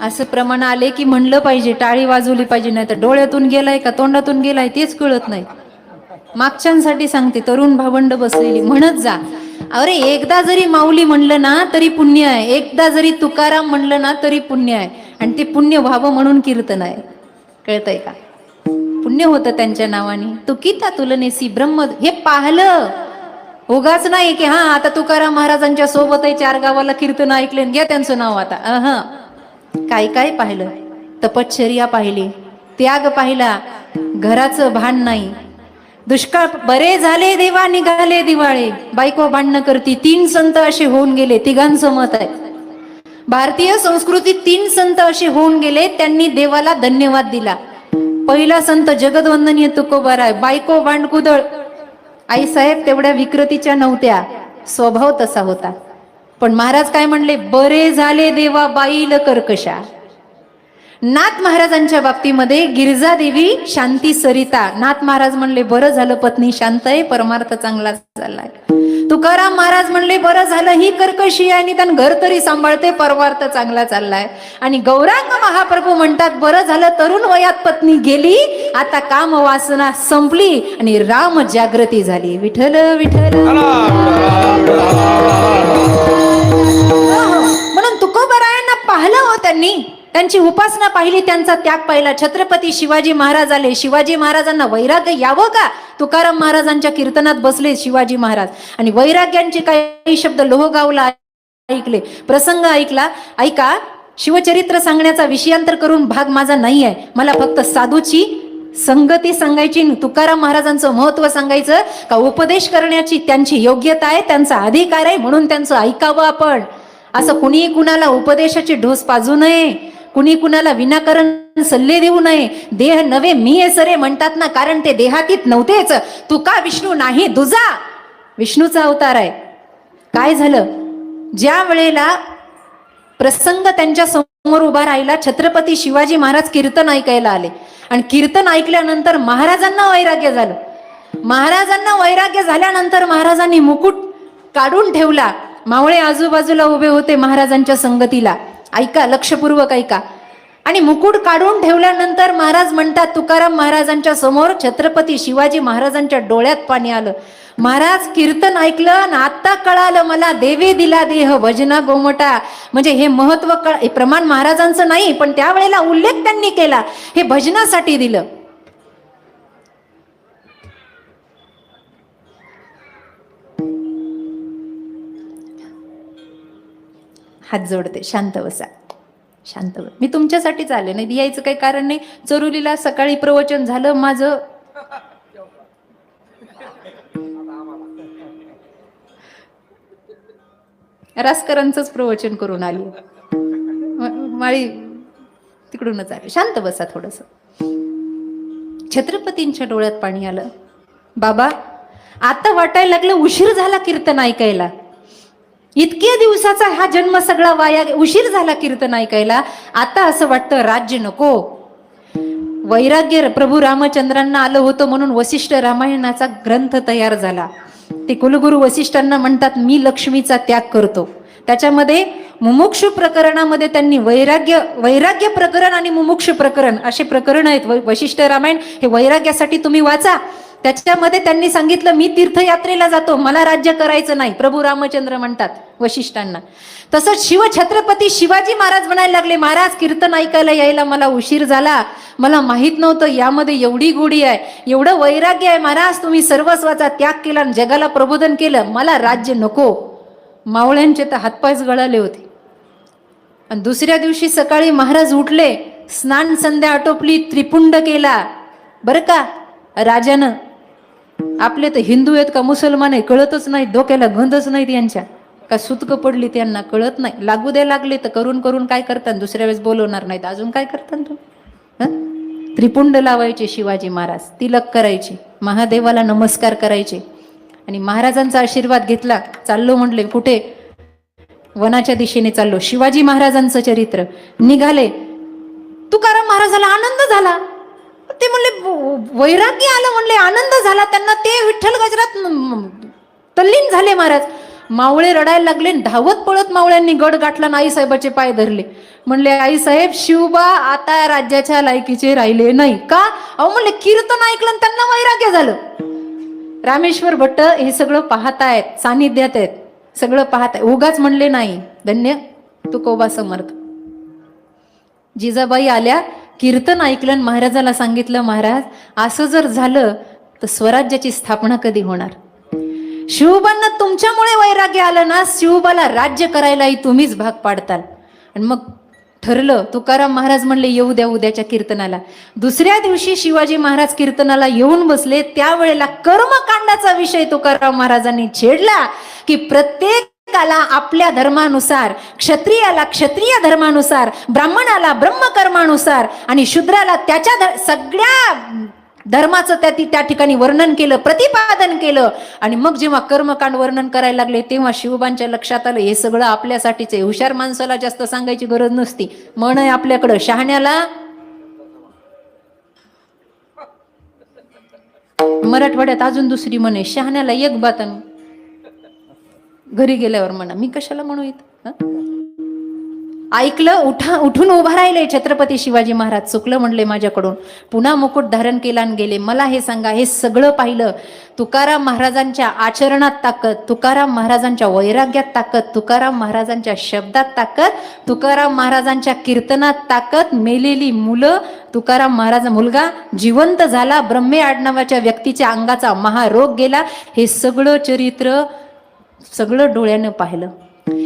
असं प्रमाण आले की म्हणलं पाहिजे, टाळी वाजवली पाहिजे, नाही तर डोळ्यातून गेलाय का तोंडातून गेलाय तेच कळत नाही. मागच्यांसाठी सांगते, तरुण भावंड बसलेली म्हणत जा, अरे एकदा जरी माऊली म्हणलं ना तरी पुण्य आहे, एकदा जरी तुकाराम म्हणलं ना तरी पुण्य आहे, आणि ते पुण्य व्हावं म्हणून कीर्तन आहे. कळतंय का? पुण्य होतं त्यांच्या नावाने. तुकिता तुलनेसी ब्रह्म, हे पाहलं. उगाच नाही की हा आता तुकाराम महाराजांच्या सोबत आहे, 4 गावाला कीर्तन ऐकले घ्या त्यांचं नाव आता. काय काय पाहिलं? तपश्चर्या पाहिली, त्याग पाहिला, घराचं भान नाही, दुष्काळ. बरे झाले देवा निघाले दिवाळे, बायको भांडणं करती. 3 संत असे होऊन गेले, तिघांचं मत आहे. भारतीय संस्कृतीत 3 संत असे होऊन गेले, त्यांनी देवाला धन्यवाद दिला. पहिला संत जगदवंदनीय तुकोबाराय, बायको भांडकुदळ. आईसाहेब तेवढ्या विकृतीच्या नव्हत्या, स्वभाव तसा होता. पण महाराज काय म्हणले? बरे झाले देवा बाईल कर्कशा. नाथ महाराजांच्या बाबतीमध्ये गिरजा देवी शांती सरिता. नाथ महाराज म्हणले बरं झालं पत्नी शांत आहे, परमार्थ चांगला चाललाय. तुकाराम महाराज म्हणले बरं झालं ही कर्कशी आहे, आणि त्यांना घर तरी सांभाळते, परमार्थ चांगला चाललाय. आणि गौरांग महाप्रभू म्हणतात बरं झालं तरुण वयात पत्नी गेली, आता काम वासना संपली आणि राम जागृती झाली. विठ्ठल विठ्ठल. म्हणून तुकोबारायांना पाहिलं हो त्यांनी, त्यांची उपासना पाहिली, त्यांचा त्याग पाहिला. छत्रपती शिवाजी महाराज आले. शिवाजी महाराजांना वैराग्य यावं का? तुकाराम महाराजांच्या कीर्तनात बसले शिवाजी महाराज, आणि वैराग्यांचे काही शब्द लोहगावला ऐकले, प्रसंग ऐकला. ऐका, शिवचरित्र सांगण्याचा विषयांतर करून भाग माझा नाही आहे. मला फक्त साधूची संगती सांगायची, तुकाराम महाराजांचं महत्व सांगायचं, का उपदेश करण्याची त्यांची योग्यता आहे, त्यांचा अधिकार आहे, म्हणून त्यांचं ऐकावं आपण. असं कुणी कुणाला उपदेशाचे ढोस पाजू नये, कुणी कुणाला विनाकारण सल्ले देऊ नये. देह नवे मी सरे म्हणतात ना, कारण ते देहातीत नव्हतेच. तुका विष्णू नाही दुजा, विष्णूचा अवतार आहे. काय झालं? ज्या वेळेला प्रसंग त्यांच्या समोर उभा राहिला, छत्रपती शिवाजी महाराज कीर्तन ऐकायला आले, आणि कीर्तन ऐकल्यानंतर महाराजांना वैराग्य झालं. महाराजांना वैराग्य झाल्यानंतर महाराजांनी मुकुट काढून ठेवला. मावळे आजूबाजूला उभे होते महाराजांच्या संगतीला. ऐका, लक्षपूर्वक ऐका. आणि मुकुट काढून ठेवल्यानंतर महाराज म्हणतात, तुकाराम महाराजांच्या समोर छत्रपती शिवाजी महाराजांच्या डोळ्यात पाणी आलं. महाराज कीर्तन ऐकलं आणि आता कळालं मला, देवे दिला देह भजना गोमटा. म्हणजे हे महत्व हे प्रमाण महाराजांचं नाही, पण त्यावेळेला उल्लेख त्यांनी केला, हे भजनासाठी दिलं. हात जोडते, शांत बसा, शांत बसा. मी तुमच्यासाठीच आले, नाही यायचं काही कारण नाही. चरुलीला सकाळी प्रवचन झालं माझं, रासकरांचंच प्रवचन करून आली, माळी तिकडूनच आले. शांत बसा थोडस. छत्रपतींच्या डोळ्यात पाणी आलं. बाबा, आता वाटायला लागलं उशीर झाला कीर्तन ऐकायला. इतक्या दिवसाचा हा जन्म सगळा वाया, उशीर झाला कीर्तन ऐकायला. आता असं वाटतं राज्य नको. वैराग्य प्रभू रामचंद्रांना आलं होतं म्हणून वसिष्ठ रामायणाचा ग्रंथ तयार झाला. ते कुलगुरू वसिष्ठांना म्हणतात, मी लक्ष्मीचा त्याग करतो. त्याच्यामध्ये मुमुक्षु प्रकरणामध्ये त्यांनी वैराग्य प्रकरण आणि मुमुक्षु प्रकरण असे प्रकरण आहेत. वसिष्ठ रामायण हे वैराग्यासाठी तुम्ही वाचा. त्याच्यामध्ये त्यांनी सांगितलं, मी तीर्थयात्रेला जातो, मला राज्य करायचं नाही. प्रभू रामचंद्र म्हणतात वसिष्ठांना. तसंच छत्रपती शिवाजी महाराज म्हणायला लागले, महाराज कीर्तन ऐकायला यायला मला उशीर झाला, मला माहित नव्हतं यामध्ये एवढी गोडी आहे, एवढं वैराग्य आहे. महाराज तुम्ही सर्वस्वाचा त्याग केला आणि जगाला प्रबोधन केलं, मला राज्य नको. मावळ्यांचे तर हातपायच गळाले होते. आणि दुसऱ्या दिवशी सकाळी महाराज उठले, स्नान संध्या आटोपली, त्रिपुंड केला. बरं का, राजानं, आपले तर हिंदू आहेत का मुसलमान आहे कळतच नाही, डोक्याला गंधच नाहीत यांच्या, का सुतक पडली त्यांना कळत नाही. लागू दे लागले तर करून करून काय करतात, दुसऱ्या वेळेस बोलवणार नाहीत, अजून काय करतात तुम्ही. त्रिपुंड लावायचे शिवाजी महाराज, तिलक करायचे, महादेवाला नमस्कार करायचे, आणि महाराजांचा आशीर्वाद घेतला. चाललो म्हटले कुठे, वनाच्या दिशेने चाललो. शिवाजी महाराजांचं चरित्र निघाले. तुकाराम महाराजाला आनंद झाला. ते म्हणले वैराग्य आलं, म्हणले आनंद झाला त्यांना. ते विठ्ठल गजरात तल्लीन झाले महाराज. मावळे रडायला लागले. धावत पळत मावळ्यांनी गड गाठला आणि आईसाहेबाचे पाय धरले. म्हणले आईसाहेब शिवबा आता राज्याच्या लायकीचे राहिले नाही. का? अहो म्हणले कीर्तन ऐकलं आणि त्यांना वैराग्य झालं. रामेश्वर भट्ट हे सगळं पाहतायत, सानिध्यात आहेत, सगळं पाहताय. उगाच म्हणले नाही. धन्य तुकोबा समर्थ. जिजाबाई आल्या, कीर्तन ऐकलं, महाराजाला सांगितलं महाराज असं जर झालं तर स्वराज्याची स्थापना कधी होणार? शिवबांना तुमच्यामुळे वैराग्य आलं ना, शिवबाला राज्य करायलाही तुम्हीच भाग पाडताल. आणि मग ठरलं. तुकाराम महाराज म्हणले येऊ द्या उद्याच्या कीर्तनाला. दुसऱ्या दिवशी शिवाजी महाराज कीर्तनाला येऊन बसले. त्यावेळेला कर्मकांडाचा विषय तुकाराम महाराजांनी छेडला की प्रत्येकाला आपल्या धर्मानुसार, क्षत्रियाला क्षत्रिय धर्मानुसार, ब्राह्मणाला ब्रह्मकर्मानुसार आणि शूद्राला त्याच्या सगळ्या धर्माचं त्या ठिकाणी वर्णन केलं, प्रतिपादन केलं. आणि मग जेव्हा कर्मकांड वर्णन करायला लागले तेव्हा शिवबांच्या लक्षात आलं हे सगळं आपल्यासाठीच आहे. हुशार माणसाला जास्त सांगायची गरज नसती. म्हण आहे आपल्याकडं, शहाण्याला मराठवाड्यात अजून दुसरी म्हण आहे, शहाण्याला एक बात घरी गेल्यावर म्हणा. मी कशाला म्हणू इथं? ऐकलं, उठून उभा राहिले छत्रपती शिवाजी महाराज. चुकलं म्हणले माझ्याकडून. पुन्हा मुकुट धारण केला आणि गेले. मला हे सांगा, हे सगळं पाहिलं. तुकाराम महाराजांच्या आचरणात ताकद, तुकाराम महाराजांच्या वैराग्यात ताकद, तुकाराम महाराजांच्या शब्दात ताकद, तुकाराम महाराजांच्या कीर्तनात ताकद. मेलेली मुलं, तुकाराम महाराज मुलगा जिवंत झाला, ब्रह्मे आडनावाच्या व्यक्तीच्या अंगाचा महारोग गेला. हे सगळं चरित्र सगळं डोळ्यानं पाहिलं.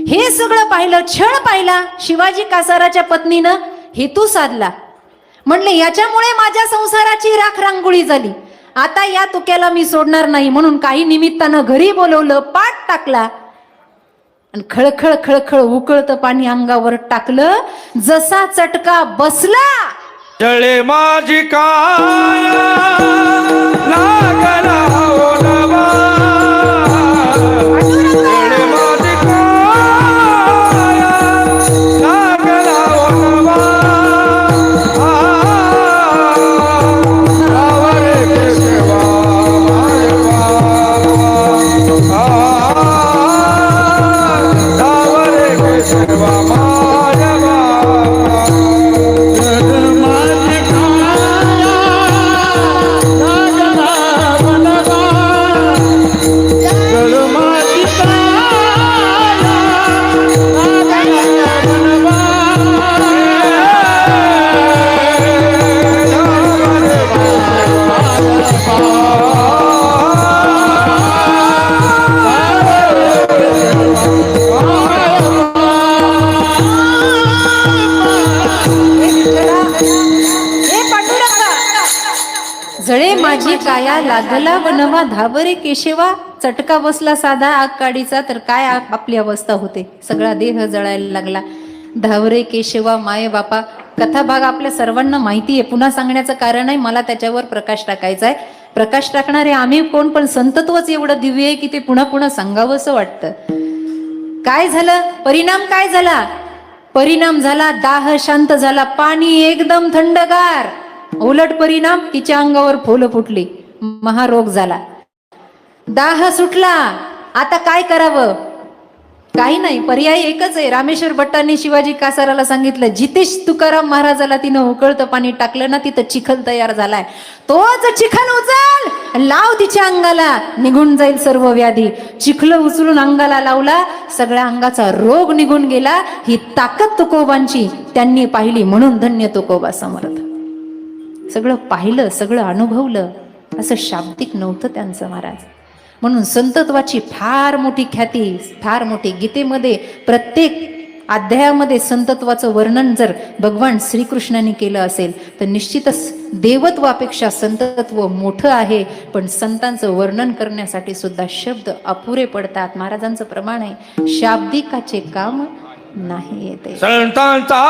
हे सगळं पाहिलं, छळ पाहिला. शिवाजी कासाराच्या पत्नीनं हेतू साधला. म्हणले याच्यामुळे माझ्या संसाराची राख रांगोळी झाली, आता या तुक्याला मी सोडणार नाही. म्हणून काही निमित्तानं घरी बोलवलं, पाठ टाकला आणि खळखळ खळखळ उकळतं पाणी अंगावर टाकलं. जसा चटका बसला, जळे माझी काय लागला ओलवा, जळे माझी काय लागला ओलवा, आवरे केशवा माय बाबा, आवरे केशवा माय बाबा. जळे माझी काया लागला वनवा, धावरे केशवा. चटका बसला साधा आग काडीचा तर काय आपली अवस्था होते. सगळा देह जळायला लागला. धावरे केशवा माय बापा. कथा भाग आपल्या सर्वांना माहिती आहे, पुन्हा सांगण्याचं कारण आहे, मला त्याच्यावर प्रकाश टाकायचा आहे. प्रकाश टाकणारे आम्ही कोण, पण संतत्वच एवढं दिव्य आहे की ते पुन्हा पुन्हा सांगावंसं वाटतं. काय झालं? परिणाम काय झाला? परिणाम झाला दाह शांत झाला, पाणी एकदम थंडगार. उलट परिणाम, तिच्या अंगावर फोल फुटली, महारोग झाला, दाह सुटला. आता काय करावं? काही नाही, पर्याय एकच आहे. रामेश्वर भट्टांनी शिवाजी कासाराला सांगितलं, जितेश तुकाराम महाराजाला तिनं उकळतं पाणी टाकलं ना, तिथं चिखल तयार झालाय, तोच चिखल उचल लाव तिच्या अंगाला, निघून जाईल सर्व व्याधी. चिखल उचलून अंगाला लावला, सगळ्या अंगाचा रोग निघून गेला. ही ताकद तुकोबांची त्यांनी पाहिली, म्हणून धन्य तुकोबा समर्थ. सगळं पाहिलं, सगळं अनुभवलं, असं शाब्दिक नव्हतं त्यांचं महाराज. म्हणून संतत्वाची फार मोठी ख्याती, फार मोठी. गीतेमध्ये प्रत्येक अध्यायामध्ये संतत्वाचं वर्णन जर भगवान श्रीकृष्णाने केलं असेल तर निश्चितच देवत्वापेक्षा संतत्व मोठं आहे. पण संतांचं वर्णन करण्यासाठी सुद्धा शब्द अपुरे पडतात. महाराजांचं प्रमाण आहे, शाब्दिकाचे काम नाही येते. संतांचा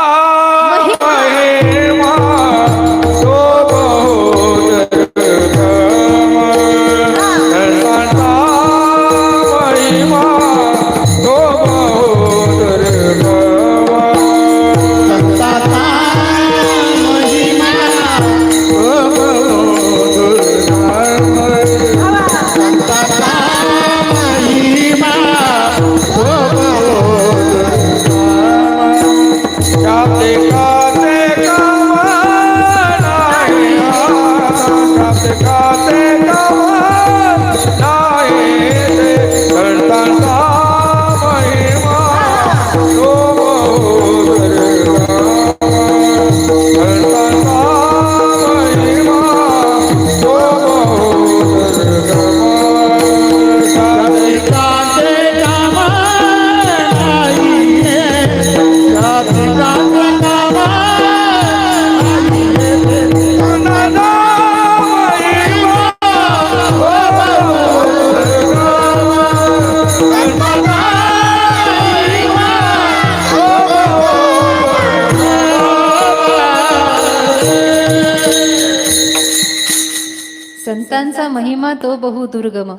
संतांचा महिमा तो बहु दुर्गम.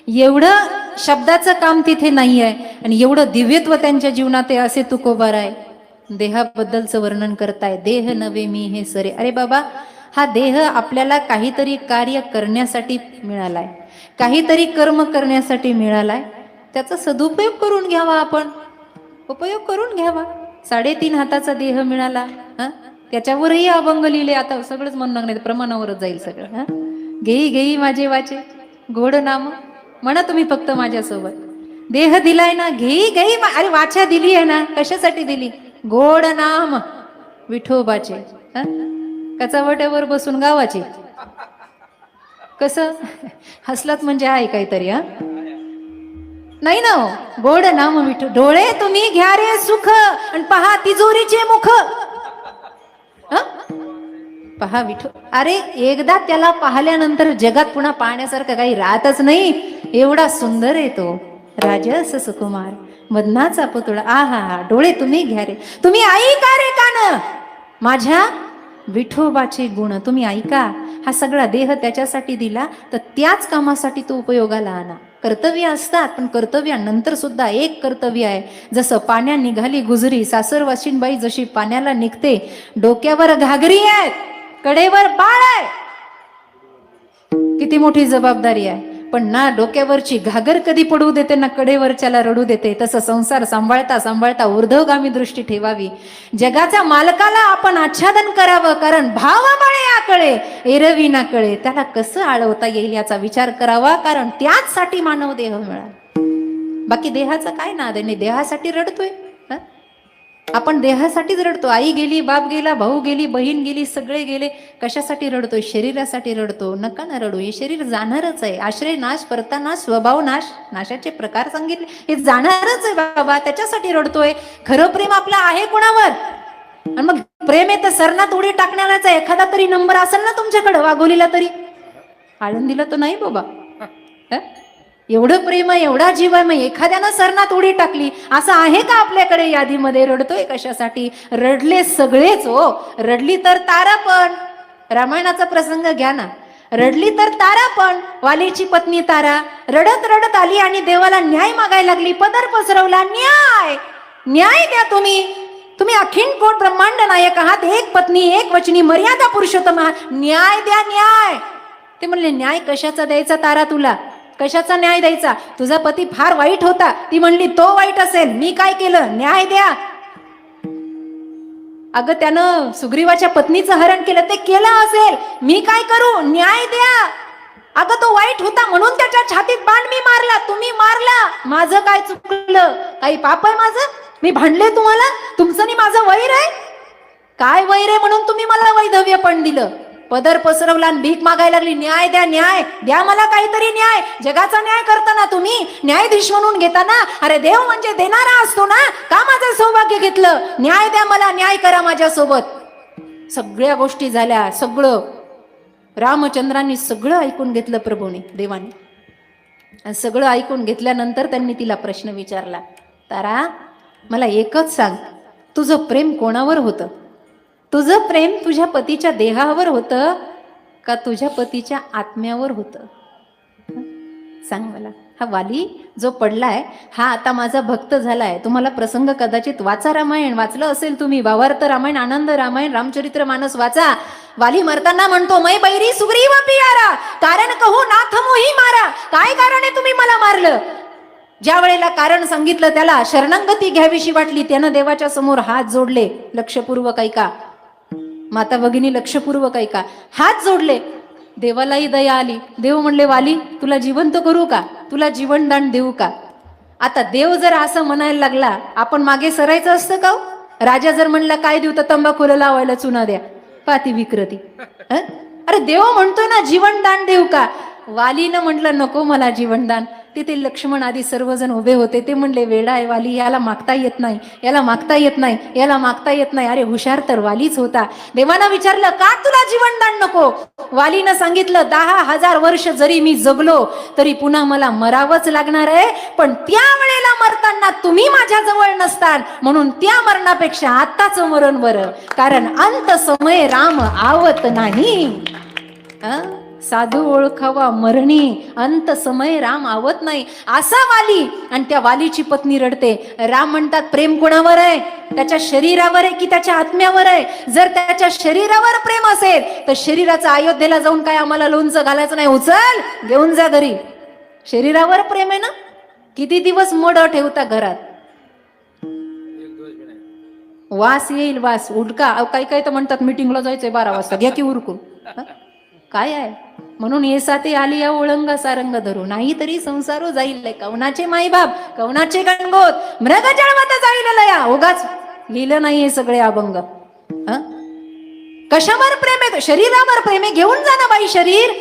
एवढं शब्दाचं काम तिथे नाही आहे आणि एवढं दिव्यत्व त्यांच्या जीवनात आहे असे तुकोबार आहे. देहाबद्दलचं वर्णन करताय. देह नव्हे मी हे सरे. अरे बाबा, हा देह आपल्याला काहीतरी कार्य करण्यासाठी मिळालाय, काहीतरी कर्म करण्यासाठी मिळालाय. त्याचा सदुपयोग करून घ्यावा, आपण उपयोग करून घ्यावा. 3.5 हाताचा देह मिळाला, त्याच्यावरही अभंग लिहिले. आता सगळंच म्हणणार नाही, प्रमाणावरच जाईल सगळं. घेई घेई माझे वाचे गोड नाम, म्हणा तुम्ही फक्त माझ्यासोबत. देह दिलाय ना, घेई घेई. अरे वाचा दिली आहे ना, कशासाठी दिली? गोड नाम विठोबाचे. कचावट्यावर बसून गावाचे. कसं हसलात म्हणजे आहे काहीतरी. नाही ना, गोड नाम विठो. डोळे तुम्ही घ्या रे सुख आणि पहा तिजोरीचे मुख. पहा विठो. अरे एकदा त्याला पाहिल्यानंतर जगात पुन्हा पाहण्यासारखं काही राहतच नाही. एवढा सुंदर आहे तो राजस सुकुमार, मदनाचा पुतळा. आहा, डोळे तुम्ही घ्या रे. तुम्ही ऐका रे कान माझ्या विठोबाचे गुण तुम्ही ऐका. हा सगळा देह त्याच्यासाठी दिला, तर त्याच कामासाठी तो उपयोगाला आणा. कर्तव्य असतात, पण कर्तव्यानंतर सुद्धा एक कर्तव्य आहे. जसं पाण्या निघाली गुजरी, सासरवाशीनबाई जशी पाण्याला निघते, डोक्यावर घागरी आहे, कडेवर बाळ आहे. किती मोठी जबाबदारी आहे. पण ना डोक्यावरची घागर कधी पडू देते, ना कडेवरच्याला रडू देते. तसं संसार सांभाळता सांभाळता ऊर्ध्वगामी दृष्टी ठेवावी. जगाच्या मालकाला आपण आच्छादन करावं, कारण भाव बळे आकळे एरवी ना कळे. त्याला कसं आळवता येईल याचा विचार करावा, कारण त्याचसाठी मानव देह मिळाला. बाकी देहाचा काय नाद आहे? देहासाठी रडतोय आपण, देहासाठीच रडतो. आई गेली, बाप गेला, भाऊ गेली, बहीण गेली, सगळे गेले. कशासाठी रडतोय? शरीरासाठी रडतो. नका ना रडू, हे शरीर जाणारच आहे. आश्रय नाश, परता नाश, स्वभाव नाश, नाशाचे प्रकार सांगितले. हे जाणारच आहे बाबा, त्याच्यासाठी रडतोय. खरं प्रेम आपलं आहे कोणावर? आणि मग प्रेम आहे तर सरनात उडी टाकण्याचा एखादा तरी नंबर असेल ना तुमच्याकडे, वाघोलीला तरी. आळंदीला तर नाही बाबा. एवढं प्रेम आहे, एवढा जीव आहे, मग एखाद्यानं सरनात उडी टाकली असं आहे का आपल्याकडे यादीमध्ये? रडतोय कशासाठी? रडले सगळेच हो. रडली तर तारा पण, रामायणाचा प्रसंग घ्या ना. रडली तर तारा पण, वालीची पत्नी तारा रडत रडत आली आणि देवाला न्याय मागायला लागली. पदर पसरवला, न्याय न्याय द्या तुम्ही. तुम्ही अखिल कोट ब्रह्मांड नायक आहात, एक पत्नी एक वचनी मर्यादा पुरुषोत्तम आहात, न्याय द्या न्याय. ते म्हणले, न्याय कशाचा द्यायचा तारा तुला? कशाचा न्याय द्यायचा? तुझा पती फार वाईट होता. ती म्हणली, तो वाईट असेल, मी काय केलं? न्याय द्या. अगं त्यानं सुग्रीवाच्या पत्नीचं हरण केलं, ते केलं असेल, मी काय करू? न्याय द्या. अगं तो वाईट होता म्हणून त्याच्या छातीत बाण मी मारला, तुम्ही मारला, माझं काय चुकलं? काही पाप आहे माझं? मी भांडले तुम्हाला? तुमचं आणि माझं वैर आहे? काय वैर आहे म्हणून तुम्ही मला वैधव्य पण दिलं? पदर पसरवला आणि भीक मागायला लागली. न्याय द्या, न्याय द्या मला काहीतरी न्याय. जगाचा न्याय करताना तुम्ही न्यायाधीश म्हणून घेताना, अरे देव म्हणजे देणारा असतो ना, का माझं सौभाग्य घेतलं? न्याय द्या मला, न्याय करा माझ्यासोबत. सगळ्या गोष्टी झाल्या, सगळं रामचंद्रांनी सगळं ऐकून घेतलं प्रभूने, देवाने. आणि सगळं ऐकून घेतल्यानंतर त्यांनी तिला प्रश्न विचारला, तारा मला एकच सांग, तुझं प्रेम कोणावर होतं? तुझं प्रेम तुझ्या पतीच्या देहावर होतं का तुझ्या पतीच्या आत्म्यावर होतं? सांग मला. हा वाली जो पडलाय, हा आता माझा भक्त झालाय. तुम्हाला प्रसंग कदाचित वाचा, रामायण वाचलं असेल तुम्ही, भावार्थ रामायण, आनंद रामायण, रामचरित्र मानस वाचा. वाली मरताना म्हणतो, मै बैरी सुग्रीव पियारा, कारण कहू नाथ मोही मारा. काय कारण आहे तुम्ही मला मारलं? ज्या वेळेला कारण सांगितलं त्याला शरणागती घ्यावीशी वाटली, त्यानं देवाच्या समोर हात जोडले, लक्षपूर्वक ऐका माता भगिनी, लक्षपूर्वक ऐका, हात जोडले. देवालाही दया आली. देव म्हणले, वाली तुला जिवंत करू का? तुला जीवनदान देऊ का? आता देव जर असं म्हणायला लागला, आपण मागे सरायचं असतं का? राजा जर म्हणला, काय देऊ? तर तंबाखूला लावायला चुना द्या. पाती विकृती. अरे देव म्हणतोय ना जीवनदान देऊ का? वालीनं म्हटलं, नको मला जीवनदान. तिथे लक्ष्मण आदी सर्वजण उभे होते. ते म्हणले, वेडा आहे वाली, याला मागता येत नाही, याला मागता येत नाही, याला मागता येत नाही. अरे हुशार तर वालीच होता. देवानं विचारलं, का तुला जीवनदान नको? वालीनं सांगितलं, 10,000 वर्ष जरी मी जगलो तरी पुन्हा मला मरावंच लागणार आहे, पण त्या वेळेला मरताना तुम्ही माझ्या जवळ नसताल, म्हणून त्या मरणापेक्षा आत्ताच मरण बरं, कारण अंत समय राम आवत नाही. साधू ओळखावा मरणी, अंत समय राम आवत नाही. असा वाली, आणि त्या वालीची पत्नी रडते. राम म्हणतात प्रेम कोणावर आहे? त्याच्या शरीरावर आहे की त्याच्या आत्म्यावर आहे? जर त्याच्या शरीरावर प्रेम असेल तर शरीराचं अयोध्येला जाऊन काय आम्हाला लोणचं घालायचं नाही, उचल घेऊन जा घरी. शरीरावर प्रेम आहे ना, किती दिवस मड ठेवता घरात? वास येईल, वास उडका. काही काही तर म्हणतात मीटिंगला जायचंय 12 वाजता, घ्या की उरकून. काय आहे? म्हणून ये साथे आली या ओळंगा सारंग धरू, नाही तरी संसारो जाईल. कवनाचे माईबाप, कवनाचे गणगोत, मृग जळवत जाईल लया. उगाच लिहिलं नाही हे सगळे अभंग. कशावर प्रेम आहे? शरीरावर प्रेम आहे, घेऊन जा ना बाई शरीर.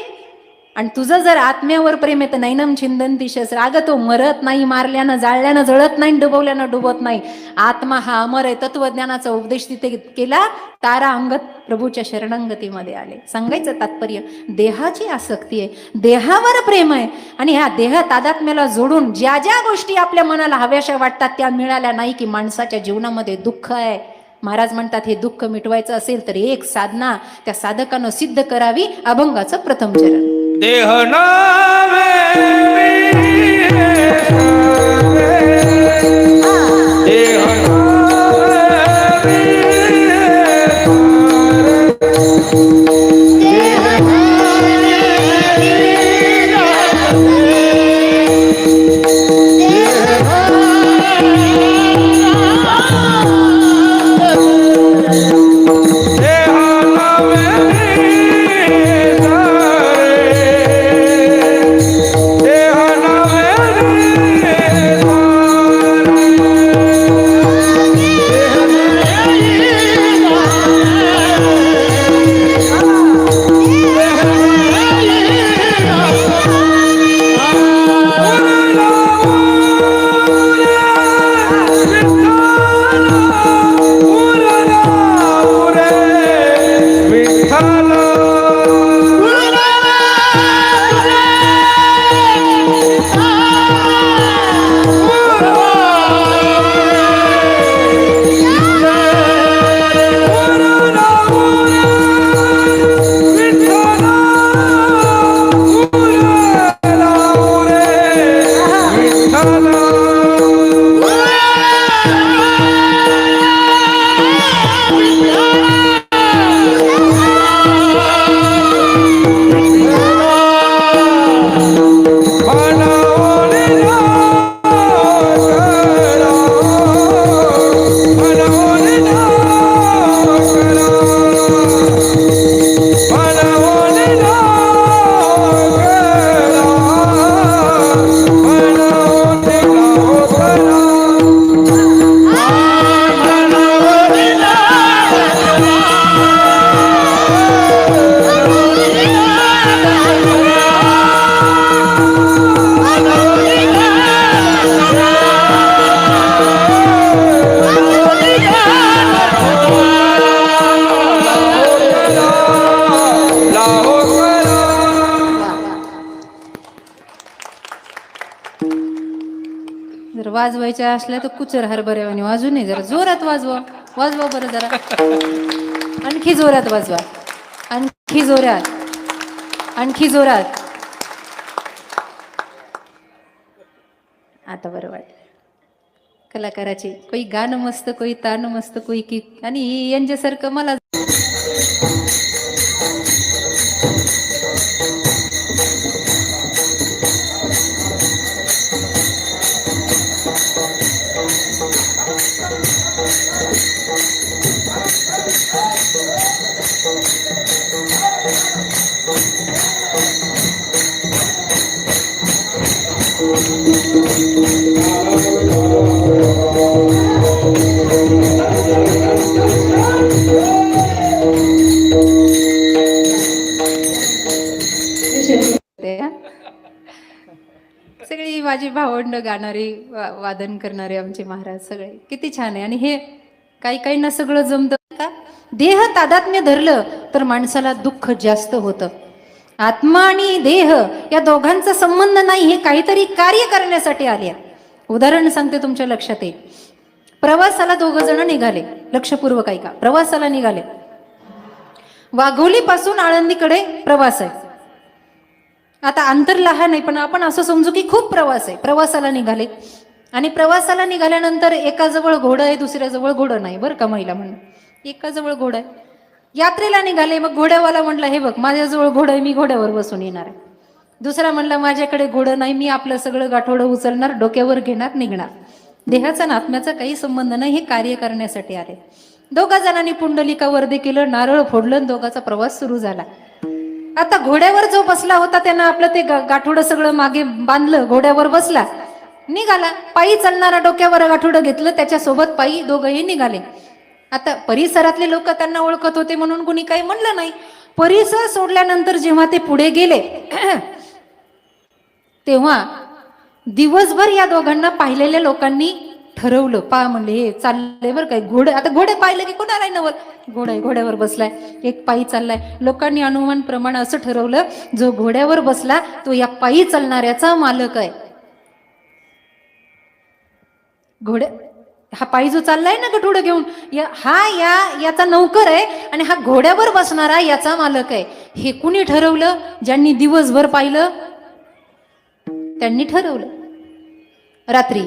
आणि तुझं जर आत्म्यावर प्रेम आहे तर नैनम छिंदंती शस्त्र. अगं तो मरत नाही, मारल्यानं जाळल्यानं जळत नाही, डुबवल्यानं डुबत नाही. आत्मा हा अमर आहे. तत्वज्ञानाचा उपदेश तिथे केला. तारा अंगत प्रभूच्या शरणांगतीमध्ये आले. सांगायचं तात्पर्य, देहाची आसक्ती आहे, देहावर प्रेम आहे. आणि ह्या देह तादात्म्याला जोडून ज्या ज्या गोष्टी आपल्या मनाला हव्याशा वाटतात त्या मिळाल्या नाही की माणसाच्या जीवनामध्ये दुःख आहे. महाराज म्हणतात हे दुःख मिटवायचं असेल तर एक साधना त्या साधकानं सिद्ध करावी. अभंगाचं प्रथम चरण. देह नावे देह वाजवायच्या असल्या तर कुचर हरभऱ्यावानी वाजू नये, जरा जोरात वाजवा. वाजवा बरं जरा, आणखी जोरात वाजवा, आणखी जोरात, आणखी जोरात. आता बरं वाटत. कलाकाराचे कोई गाणं मस्त, कोई ताण मस्त, कोई की. आणि यांच्यासारखं मला सगळी माझी भावंड गाणारी, वादन करणारे आमचे महाराज सगळे किती छान आहे. आणि हे काही काहींना सगळं जमतं का? देह तादात्म्य धरलं तर माणसाला दुःख जास्त होतं. आत्मा आणि देह या दोघांचा संबंध नाही, हे काहीतरी कार्य करण्यासाठी आले. उदाहरण सांगते, तुमच्या लक्षात येईल. प्रवासाला 2 जण निघाले, लक्षपूर्वक ऐका. प्रवासाला निघाले, वाघोली पासून आळंदीकडे प्रवास आहे. आता अंतर लहान आहे, पण आपण असं समजू की खूप प्रवास आहे. प्रवासाला निघाले आणि प्रवासाला निघाल्यानंतर एकाजवळ घोडं आहे, दुसऱ्याजवळ घोडं नाही, बरं का महिला म्हणून. एकाजवळ घोडं आहे, यात्रेला निघाले. मग घोड्यावाला म्हणला, हे बघ माझ्याजवळ घोडं आहे, मी घोड्यावर बसून येणार आहे. दुसरा म्हणला, माझ्याकडे घोडं नाही, मी आपलं सगळं गाठोडं उचलणार, डोक्यावर घेणार, निघणार. देहाचा आणि आत्म्याचा काही संबंध नाही, हे कार्य करण्यासाठी आले. दोघा जणांनी पुंडलिका वर्दे केलं, नारळ फोडलं, दोघाचा प्रवास सुरू झाला. आता घोड्यावर जो बसला होता त्यानं आपलं ते गाठोडं सगळं मागे बांधलं, घोड्यावर बसला, निघाला. पायी चालणारा डोक्यावर गाठोडं घेतलं, त्याच्यासोबत पायी दोघंही निघाले. आता परिसरातले लोक त्यांना ओळखत होते म्हणून कुणी काही म्हणलं नाही. परिसर सोडल्यानंतर जेव्हा ते पुढे गेले तेव्हा दिवसभर या दोघांना पाहिलेल्या लोकांनी ठरवलं, पा म्हणले हे चाललंय बरं काय घोडे. आता घोडे पाहिलं की कोणाला नवल, घोडा घोड्यावर बसलाय, एक पायी चाललाय. लोकांनी अनुमान प्रमाण असं ठरवलं, जो घोड्यावर बसला तो या पायी चालणाऱ्याचा मालक आहे. हा पायी जो चाललाय ना गठोडं घेऊन, याचा नौकर आहे आणि हा घोड्यावर बसणारा याचा मालक आहे. हे कुणी ठरवलं? ज्यांनी दिवसभर पाहिलं त्यांनी ठरवलं. रात्री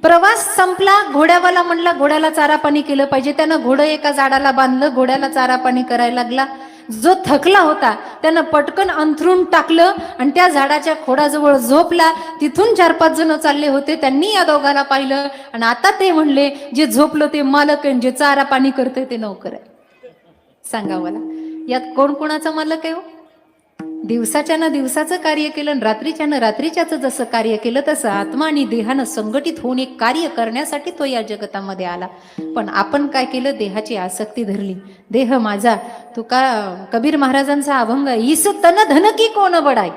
प्रवास संपला, घोड्यावाला म्हणला घोड्याला चारा पाणी केलं पाहिजे. त्यानं घोडं एका झाडाला बांधलं, घोड्याला चारा पाणी करायला लागला. जो थकला होता त्यानं पटकन अंथरून टाकलं आणि त्या झाडाच्या खोडाजवळ झोपला. तिथून 4-5 जण चालले होते, त्यांनी या दोघाला पाहिलं आणि आता ते म्हणले, जे झोपलं ते मालक आहे, जे चारा पाणी करते ते नौकर आहे. सांगा मला, यात कोण कोणाचा मालक आहे हो? दिवसाच्या ना दिवसाचं कार्य केलं आणि रात्रीच्या ना रात्रीच्याच जसं कार्य केलं, तसं आत्मा आणि देहानं संघटित होऊन एक कार्य करण्यासाठी तो या जगतामध्ये आला. पण आपण काय केलं? देहाची आसक्ती धरली. देह माझा. कबीर महाराजांचा अभंग, इस तन धन की कोण बडाई,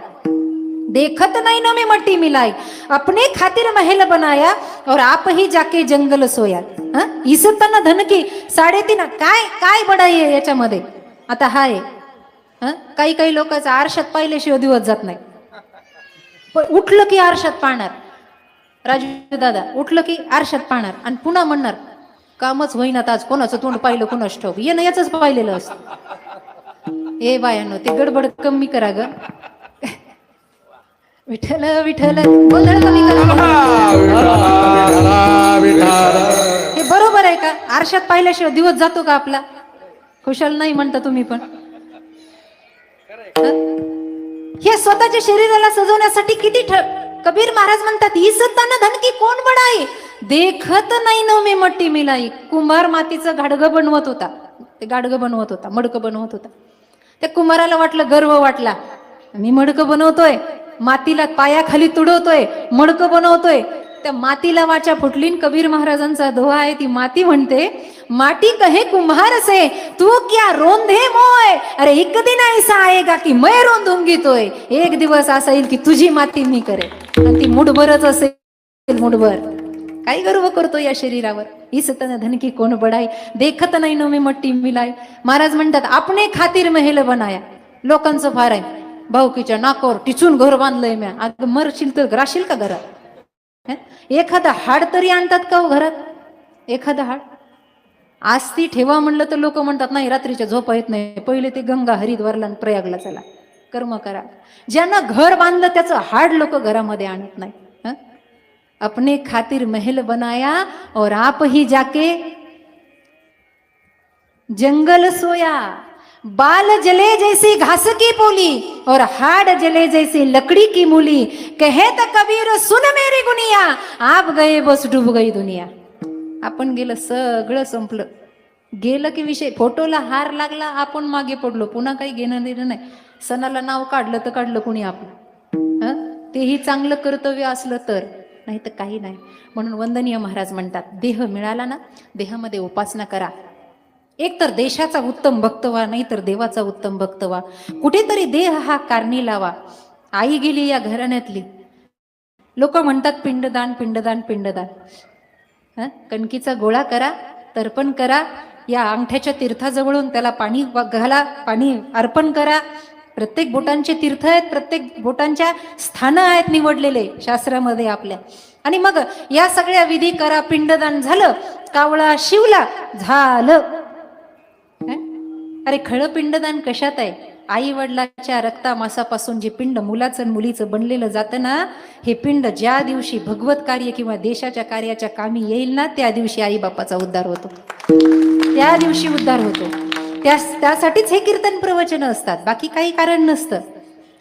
देखत नाही न मी मट्टी मिलाई, अपने खातिर महल बनाया और आप ही जाके जंगल सोया. इस तन धन की 3.5 काय बडाई आहे याच्यामध्ये? आता हाय काही लोकांचा आरशात पाहिल्याशिवाय दिवस जात नाही, पण उठलं की आरशात पाहणार. राजू दादा उठलं की आरशात पाहणार आणि पुन्हा म्हणणार, कामच होईना आज, कोणाचं तोंड पाहिलं कोणाच ठाऊक, येणं याच पाहिलेलं असतं. ए बायानो, ते गडबड कमी करा ग. विठ्ठल विठ्ठल गोंधळ कमी करा. हे बरोबर आहे का? आरशात पाहिल्याशिवाय दिवस जातो का आपला? खुशाल नाही म्हणता तुम्ही पण. हे स्वतःच्या शरीराला सजवण्यासाठी किती कबीर महाराज म्हणतात, इसताना धन की कोण बडाई, देखत नाही न मी मट्टी मिलाई. कुंभार मातीचं गाडगं बनवत होता, ते गाडगं बनवत होता, मडकं बनवत होता. त्या कुंभाराला वाटलं, गर्व वाटला, मी मडकं बनवतोय, मातीला पायाखाली तुडवतोय, मडकं बनवतोय. त्या मातीला वाचा फुटली. कबीर महाराजांचा दोहा आहे, ती माती म्हणते, माटी कहे कुम्हार से तू क्या रोंधे मोय, अरे एक दिन ऐसा आएगा की मैं रोंधूंगी तोय. एक दिवस असा येईल की तुझी माती मी करे. आणि ती मुठभरच असेल, मुठभर. काय गर्व करतो या शरीरावर? इसतन धन की कोण बडाई, देखत नाही न मी मट्टी मिलाई. महाराज म्हणतात, आपणे खातीर महल बनाया. लोकांचं फार आहे, भाऊकीच्या नाकावर टिचून घर बांधलंय म्या. अगं मरशील तर राशील का घरात? एखादं हाड तरी आणतात का हो घरात? एखादं हाड आस्ती ठेवा म्हणलं तर लोक म्हणतात, नाही रात्रीच्या झोपा येत नाही, पहिले ते गंगा हरिद्वारला आणि प्रयागला चला, कर्म करा. ज्यांना घर बांधलं त्याचं हाड लोक घरामध्ये आणत नाही. अपने खातिर महल बनाया और आप ही जाके जंगल सोया. बाल जले जैसी घास की पोली और हाड जले जैसी लकड़ी की मूली. कहे तो कबीर सुन मेरी गुनिया, आप गए बस डूब गई दुनिया. आपण गेलं, सगळं संपलं. गेलं की विषय, फोटोला हार लागला, आपण मागे पडलो, पुन्हा काही घेणं देणं नाही. सणाला नाव काढलं तर काढलं कुणी आपलं, तेही चांगलं कर्तव्य असलं तर, नाही तर काही नाही. म्हणून वंदनीय महाराज म्हणतात, देह मिळाला ना, देहामध्ये उपासना करा. एक तर देशाचा उत्तम भक्त व्हा, नाही तर देवाचा उत्तम भक्त व्हा. कुठेतरी देह हा कारणी लावा. आई गेली या घराण्यातली, लोक म्हणतात पिंडदान पिंडदान पिंडदान. कणकीचा गोळा करा, तर्पण करा, या अंगठ्याच्या तीर्थाजवळून त्याला पाणी घाला, पाणी अर्पण करा. प्रत्येक बोटांचे तीर्थ आहेत, प्रत्येक बोटांच्या स्थानं आहेत निवडलेले शास्त्रामध्ये आपल्या. आणि मग या सगळ्या विधी करा. पिंडदान झालं, कावळा शिवला, झालं. अरे खळं पिंडदान कशात आहे? आई वडिलाच्या रक्तामासापासून जे पिंड मुलाचं आणि मुलीचं बनलेलं जातं ना, हे पिंड ज्या दिवशी भगवत कार्य किंवा देशाच्या कार्याच्या कामी येईल ना, त्या दिवशी आई बापाचा उद्धार होतो, त्या दिवशी उद्धार होतो. त्यासाठीच हे कीर्तन प्रवचन असतात, बाकी काही कारण नसतं.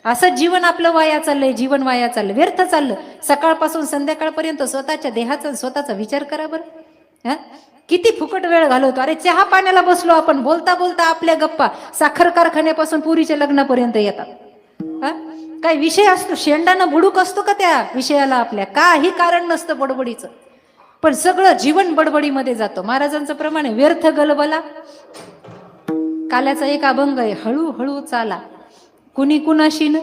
असं जीवन आपलं वाया चाललंय, जीवन वाया चाललं, व्यर्थ चाललं. सकाळपासून संध्याकाळपर्यंत स्वतःच्या देहाचा स्वतःचा विचार करा बरं. किती फुकट वेळ घालवतो. अरे चहा पाण्याला बसलो आपण, बोलता बोलता आपल्या गप्पा साखर कारखान्यापासून पुरीच्या लग्नापर्यंत येतात. काय विषय असतो, शेंडानं बुडूक असतो का त्या विषयाला आपल्या? काही कारण नसतं बडबडीचं, पण सगळं जीवन बडबडीमध्ये जातं. महाराजांचं प्रमाण आहे, व्यर्थ गलबला काल्याचा एक अभंग आहे, हळूहळू चाला कुणी कुणाशी न.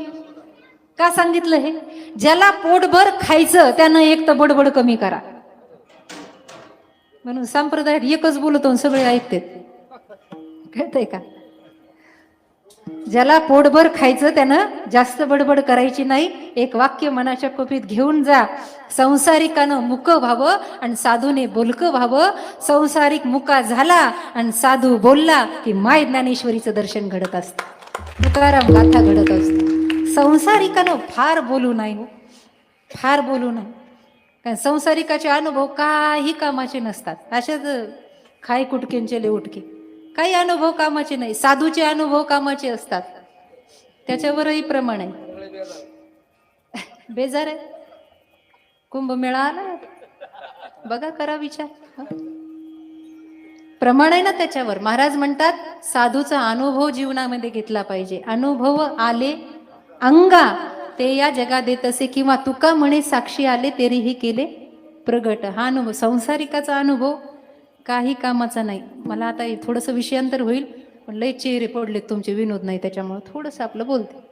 का सांगितलं हे? ज्याला पोटभर खायचं त्यानं एक तर बडबड कमी करा. म्हणून संप्रदायात एकच बोलतो सगळे ऐकतात, कळतंय का? ज्याला पोटभर खायचं त्यानं जास्त बडबड करायची नाही. एक वाक्य मनाच्या कोपीत घेऊन जा, संसारिकानं मुक व्हावं आणि साधूने बोलकं व्हावं. संसारिक मुका झाला आणि साधू बोलला की माय ज्ञानेश्वरीचं दर्शन घडत असतं, तुकाराम गाथा घडत असते. संसारिकानं फार बोलू नाही हो, फार बोलू नाही. कारण संसारिकाचे अनुभव काही कामाचे नसतात. अशाच खाय कुटकेंचे ले उठके, काही अनुभव कामाचे नाही. साधूचे अनुभव कामाचे असतात, त्याच्यावरही प्रमाण आहे. बेजार आहे, कुंभमेळा आला बघा, करा विचार. प्रमाण आहे ना त्याच्यावर. महाराज म्हणतात साधूचा अनुभव जीवनामध्ये घेतला पाहिजे. अनुभव आले अंगा ते या जगा देत असे, किंवा तुका म्हणे साक्षी आले तेरीही केले प्रगट. हा अनुभव, संसारिकाचा अनुभव काही कामाचा नाही. मला आता थोडंसं विषयांतर होईल, पण लय चेहरे पडले तुमचे, विनोद नाही त्याच्यामुळे थोडंसं आपलं बोलते.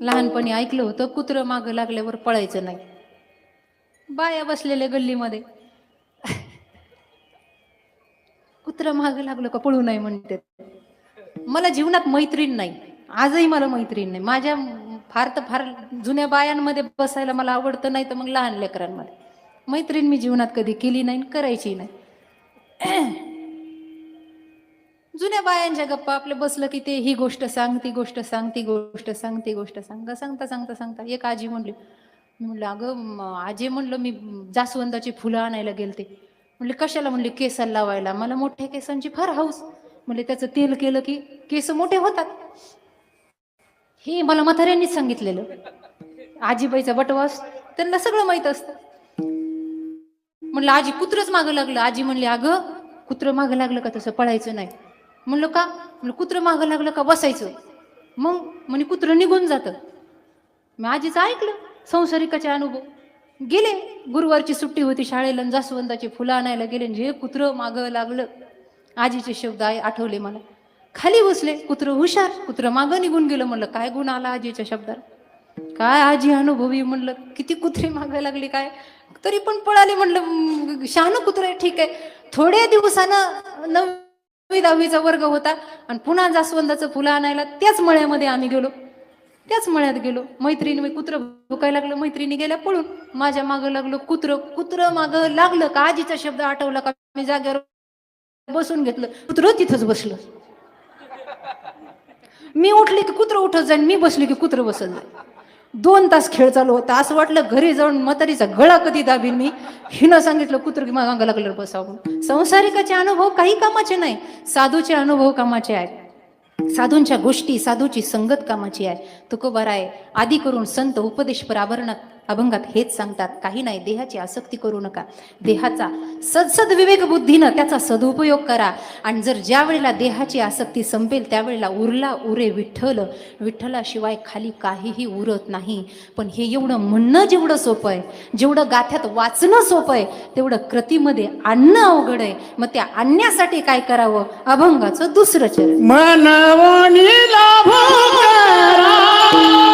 लहानपणी ऐकलं होतं, कुत्रं मागं लागल्यावर पळायचं नाही. बाया बसलेल्या गल्लीमध्ये कुत्रं मागं लागलं का पळू नाही म्हणते. मला जीवनात मैत्रीण नाही, आजही मला मैत्रीण नाही. माझ्या फार तर फार जुन्या बायांमध्ये बसायला मला आवडतं, नाही तर मग लहान लेकरांमध्ये. मैत्रीण मी जीवनात कधी केली नाही, करायची नाही. जुन्या बायांच्या गप्पा आपले बसलं की ते ही गोष्ट सांग, ती गोष्ट सांग, ती गोष्ट सांग, ती गोष्ट सांग. सांगता सांगता सांगता एक आजी म्हणली, मी म्हणलं अगं आजी, म्हणलं मी जास्वंदाची फुलं आणायला गेलते. म्हणले कशाला? म्हणले केसाला लावायला. मला मोठ्या केसांची फार हौस. म्हणले त्याचं तेल केलं की केस मोठे होतात. हे मला म्हाताऱ्यांनीच सांगितलेलं. आजीबाईचा बटवास त्यांना सगळं माहित असतं. म्हणलं आजी कुत्रच मागं लागलं. आजी म्हणली अगं कुत्रं मागं लागलं का तसं पळायचं नाही. म्हणलं का? म्हणलं कुत्रं मागं लागलं का बसायचं. मग म्हणे कुत्रं निघून जातं. मी आजीचं ऐकलं संसारिकाचे अनुभव. गेले, गुरुवारची सुट्टी होती शाळेला, जास्वंदाची फुलं आणायला गेले, जे कुत्रं मागं लागलं. आजीचे शब्द आठवले मला. खाली बसले, कुत्रं हुशार, कुत्रं मागं निघून गेलं. म्हणलं काय गुण आला आजीच्या शब्दात, काय आजी अनुभवी. म्हणलं किती कुत्रे मागं लागले काय, तरी पण पळाले. म्हणलं शहाणं कुत्रं आहे, ठीक आहे. थोड्या दिवसानं 9वी 10वीचा वर्ग होता आणि पुन्हा जास्वंदाचं फुलं आणायला त्याच मळ्यामध्ये आम्ही गेलो. त्याच मळ्यात गेलो. मैत्रिणी कुत्रं भुकायला लागलं, मैत्रिणी गेल्या पळून. माझ्या मागं लागलो कुत्रं. कुत्रं मागं लागलं का आजीचा शब्द आठवला का मी जागेवर बसून घेतलं. कुत्रं तिथंच बसलं. मी उठले की कुत्रं उठत जाईन, मी बसले की कुत्रं बसत जाईल. 2 तास खेळ चालू होता. असं वाटलं घरी जाऊन म्हातारीचा गळा कधी दाबीन मी. हिनं सांगितलं कुत्रं की मागं लागलं बसावं. संसारिकाचे अनुभव काही कामाचे नाही, साधूचे अनुभव कामाचे आहेत. साधूंच्या गोष्टी, साधूची संगत कामाची आहे. तुकोबाराय आदी करून संत उपदेशपर अभंगात हेच सांगतात, काही नाही देहाची आसक्ती करू नका. देहाचा सदसद विवेक बुद्धीनं त्याचा सदुपयोग करा. आणि जर ज्या वेळेला देहाची आसक्ती संपेल त्यावेळेला उरला उरे विठ्ठल, विठ्ठलाशिवाय खाली काहीही उरत नाही. पण हे एवढं म्हणणं जेवढं सोपं आहे, जेवढं गाथ्यात वाचणं सोपं आहे, तेवढं कृतीमध्ये आणणं अवघड आहे. मग त्या आणण्यासाठी काय करावं? अभंगाचं दुसरं चरण, मनवणी लाभ करा